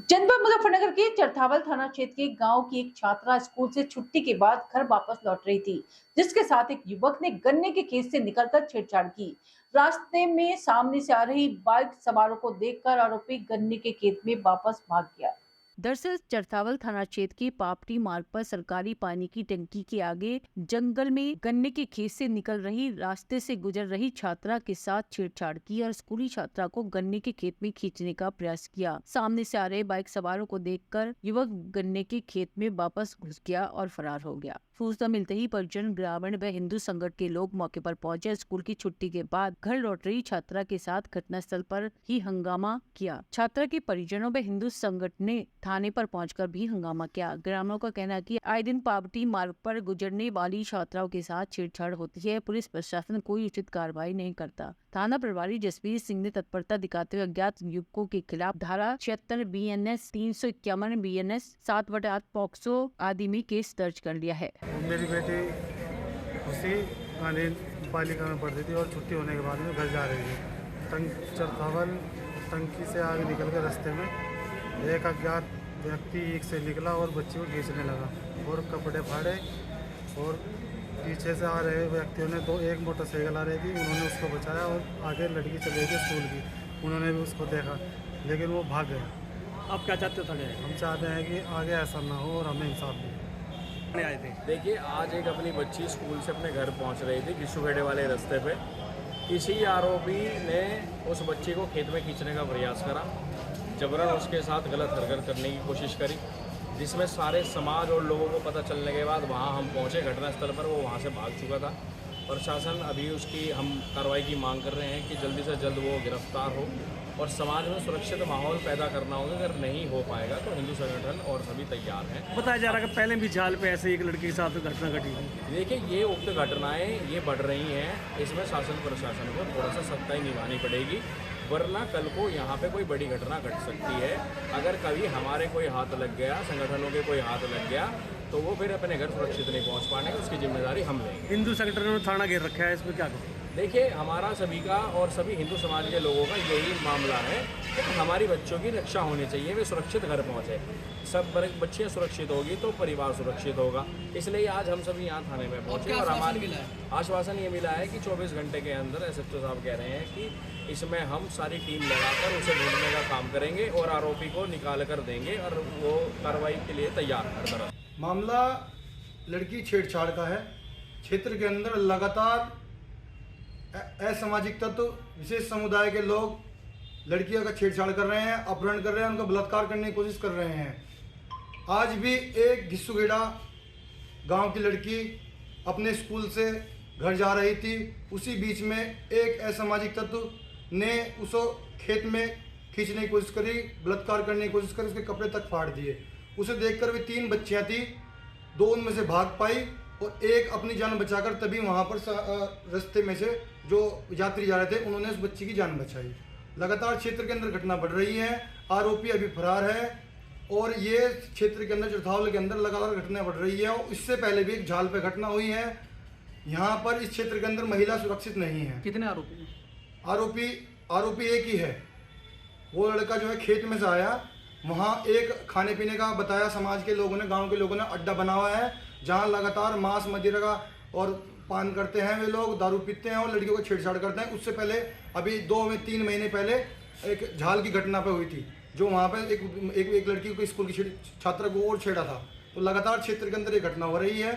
जनपद मुजफ्फरनगर के चरथावल थाना क्षेत्र के गांव की एक छात्रा स्कूल से छुट्टी के बाद घर वापस लौट रही थी, जिसके साथ एक युवक ने गन्ने के खेत से निकलकर छेड़छाड़ की। रास्ते में सामने से आ रही बाइक सवारों को देखकर आरोपी गन्ने के खेत में वापस भाग गया। दरअसल चरथावल थाना क्षेत्र के पापड़ी मार्ग पर सरकारी पानी की टंकी के आगे जंगल में गन्ने के खेत से निकल रही रास्ते से गुजर रही छात्रा के साथ छेड़छाड़ की और स्कूली छात्रा को गन्ने के खेत में खींचने का प्रयास किया। सामने से आ रहे बाइक सवारों को देखकर युवक गन्ने के खेत में वापस घुस गया और फरार हो गया। सूचना मिलते ही परिजन, ग्रामीण व हिंदू संगठन के लोग मौके पर पहुंचे। स्कूल की छुट्टी के बाद घर लौट रही छात्रा के साथ घटनास्थल पर ही हंगामा किया। छात्रा के परिजनों व हिंदू संगठन ने थाने पर पहुंचकर भी हंगामा किया। ग्रामीणों का कहना है कि आए दिन पावटी मार्ग पर गुजरने वाली छात्राओं के साथ छेड़छाड़ होती है। पुलिस प्रशासन कोई उचित कार्रवाई नहीं करता। थाना प्रभारी जसवीर सिंह ने तत्परता दिखाते हुए अज्ञात युवकों के खिलाफ धारा 76 BNS 351 BNS 7/8 पॉक्सो आदि में केस दर्ज कर लिया है। मेरी बेटी खुशी बालिका में पढ़ती थी और छुट्टी होने के बाद में घर जा रही थी। चरथावल टंकी से आगे निकल के रास्ते में एक अज्ञात व्यक्ति एक से निकला और बच्ची को खींचने लगा और कपड़े फाड़े और पीछे से आ रहे व्यक्तियों ने एक मोटरसाइकिल आ रही थी, उन्होंने उसको बचाया और आगे लड़की चली गई स्कूल की, उन्होंने भी उसको देखा लेकिन वो भाग गया। आप क्या चाहते थे? हम चाहते हैं कि आगे ऐसा ना हो और हमें इंसाफ मिले। आए थे। देखिए, आज एक अपनी बच्ची स्कूल से अपने घर पहुंच रही थी गिस्सुखेड़े वाले रास्ते पे। किसी आरोपी ने उस बच्ची को खेत में खींचने का प्रयास करा, जबरन उसके साथ गलत हरकत करने की कोशिश करी, जिसमें सारे समाज और लोगों को पता चलने के बाद वहां हम पहुंचे घटनास्थल पर। वो वहां से भाग चुका था। प्रशासन अभी उसकी हम कार्रवाई की मांग कर रहे हैं कि जल्दी से जल्द वो गिरफ्तार हो और समाज में सुरक्षित माहौल पैदा करना होगा। अगर नहीं हो पाएगा तो हिंदू संगठन और सभी तैयार हैं। बताया जा रहा है कि पहले भी जाल पे ऐसे एक लड़की के साथ घटना घटी थी। देखिए, ये उक्त घटनाएं ये बढ़ रही हैं, इसमें शासन प्रशासन को थोड़ा सा सख्ताई निभानी पड़ेगी, वरना कल को यहाँ पे कोई बड़ी घटना घट सकती है। अगर कभी हमारे कोई हाथ लग गया, संगठनों के कोई हाथ लग गया, तो वो फिर अपने घर सुरक्षित नहीं पहुँच पाएंगे, उसकी जिम्मेदारी हम लेंगे। हिंदू संगठन ने थाना घेर रखा है, इसमें क्या करें? देखिए, हमारा सभी का और सभी हिंदू समाज के लोगों का यही मामला है कि हमारी बच्चों की रक्षा होनी चाहिए, वे सुरक्षित घर पहुँचे। सब बच्चियाँ सुरक्षित होगी तो परिवार सुरक्षित होगा। इसलिए आज हम सभी यहाँ थाने में पहुँचे और हमारे आश्वासन ये मिला है कि 24 घंटे के अंदर SHO साहब कह रहे हैं कि इसमें हम सारी टीम लगाकर उसे ढूंढने का काम करेंगे और आरोपी को निकाल कर देंगे और वो कार्रवाई के लिए तैयार है हर तरह। मामला लड़की छेड़छाड़ का है। क्षेत्र के अंदर लगातार असामाजिक तत्व, विशेष समुदाय के लोग लड़कियों का छेड़छाड़ कर रहे हैं, अपहरण कर रहे हैं, उनका बलात्कार करने की कोशिश कर रहे हैं। आज भी एक गिस्सुखेड़ा गांव की लड़की अपने स्कूल से घर जा रही थी, उसी बीच में एक असामाजिक तत्व ने उसको खेत में खींचने की कोशिश करी, बलात्कार करने की कोशिश करी, उसके कपड़े तक फाड़ दिए। उसे देखकर भी 3 बच्चियां थी, 2 उनमें से भाग पाई और एक अपनी जान बचाकर तभी वहां पर रास्ते में से जो यात्री जा रहे थे उन्होंने उस बच्ची की जान बचाई। लगातार क्षेत्र के अंदर घटना बढ़ रही है, आरोपी अभी फरार है और ये क्षेत्र के अंदर चरथावल के अंदर लगातार घटनाएं बढ़ रही है। और इससे पहले भी एक झाल पे घटना हुई है। यहाँ पर इस क्षेत्र के अंदर महिला सुरक्षित नहीं है। कितने आरोपी? आरोपी एक ही है। वो लड़का जो है खेत में से आया, वहाँ एक खाने पीने का बताया समाज के लोगों ने, गांव के लोगों ने अड्डा बना हुआ है जहाँ लगातार मांस मदिरा का और पान करते हैं, वे लोग दारू पीते हैं और लड़कियों को छेड़छाड़ करते हैं। उससे पहले अभी 2-3 महीने पहले एक झाल की घटना पे हुई थी, जो वहाँ पे एक लड़की को स्कूल की छात्रा को और छेड़ा था। तो लगातार क्षेत्र के अंदर ये घटना हो रही है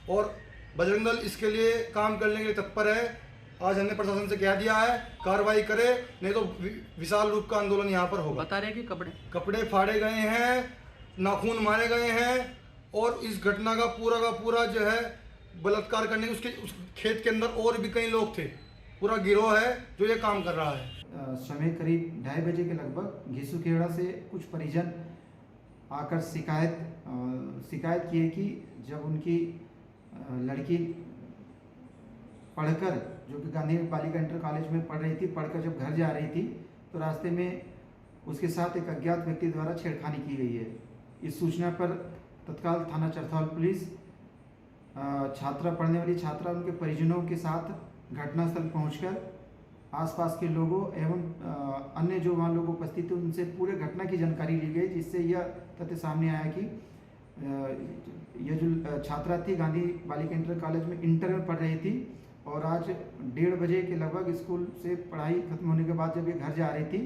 और बजरंग दल इसके लिए काम करने के लिए तत्पर है। आज हमने प्रशासन से कह दिया है कार्रवाई करे, नहीं तो विशाल रूप का आंदोलन यहाँ पर होगा। बता रहे हैं कि कपड़े फाड़े गए हैं, नाखून मारे गए हैं और इस घटना का पूरा जो है बलात्कार करने उस खेत के अंदर और भी कई लोग थे। पूरा गिरोह है जो ये काम कर रहा है। समय करीब 2:30 बजे के लगभग गिस्सुखेड़ा से कुछ परिजन आकर शिकायत किए कि जब उनकी लड़की पढ़कर, जो कि गांधी बालिका इंटर कॉलेज में पढ़ रही थी, पढ़कर जब घर जा रही थी तो रास्ते में उसके साथ एक अज्ञात व्यक्ति द्वारा छेड़खानी की गई है। इस सूचना पर तत्काल थाना चरथावल पुलिस पढ़ने वाली छात्रा उनके परिजनों के साथ घटनास्थल पहुंचकर आसपास के लोगों एवं अन्य जो वहाँ लोग उपस्थित थे उनसे पूरे घटना की जानकारी ली गई, जिससे यह तथ्य सामने आया कि यह जो छात्रा थी गांधी बालिका इंटर कॉलेज में इंटर में पढ़ रही थी और आज 1:30 बजे के लगभग स्कूल से पढ़ाई खत्म होने के बाद जब ये घर जा रही थी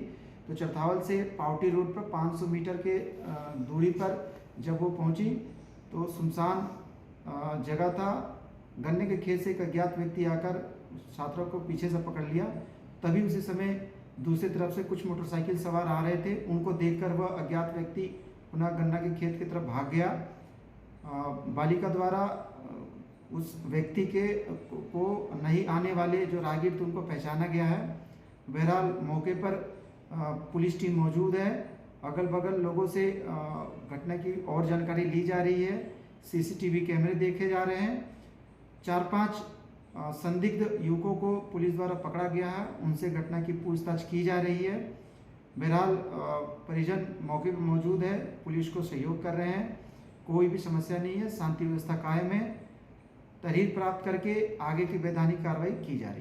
तो चरथावल से पावटी रोड पर 500 मीटर के दूरी पर जब वो पहुंची तो सुनसान जगह था। गन्ने के खेत से एक अज्ञात व्यक्ति आकर छात्रों को पीछे से पकड़ लिया। तभी उसी समय दूसरी तरफ से कुछ मोटरसाइकिल सवार आ रहे थे, उनको देखकर वह अज्ञात व्यक्ति पुनः गन्ना के खेत की तरफ भाग गया। बालिका द्वारा उस व्यक्ति को नहीं आने वाले जो राहगीर थे उनको पहचाना गया है। बहरहाल मौके पर पुलिस टीम मौजूद है। अगल बगल लोगों से घटना की और जानकारी ली जा रही है। सीसीटीवी कैमरे देखे जा रहे हैं। 4-5 संदिग्ध युवकों को पुलिस द्वारा पकड़ा गया है, उनसे घटना की पूछताछ की जा रही है। बहरहाल परिजन मौके पर मौजूद है, पुलिस को सहयोग कर रहे हैं, कोई भी समस्या नहीं है, शांति व्यवस्था कायम है। तहरीर प्राप्त करके आगे की वैधानिक कार्रवाई की जा रही है।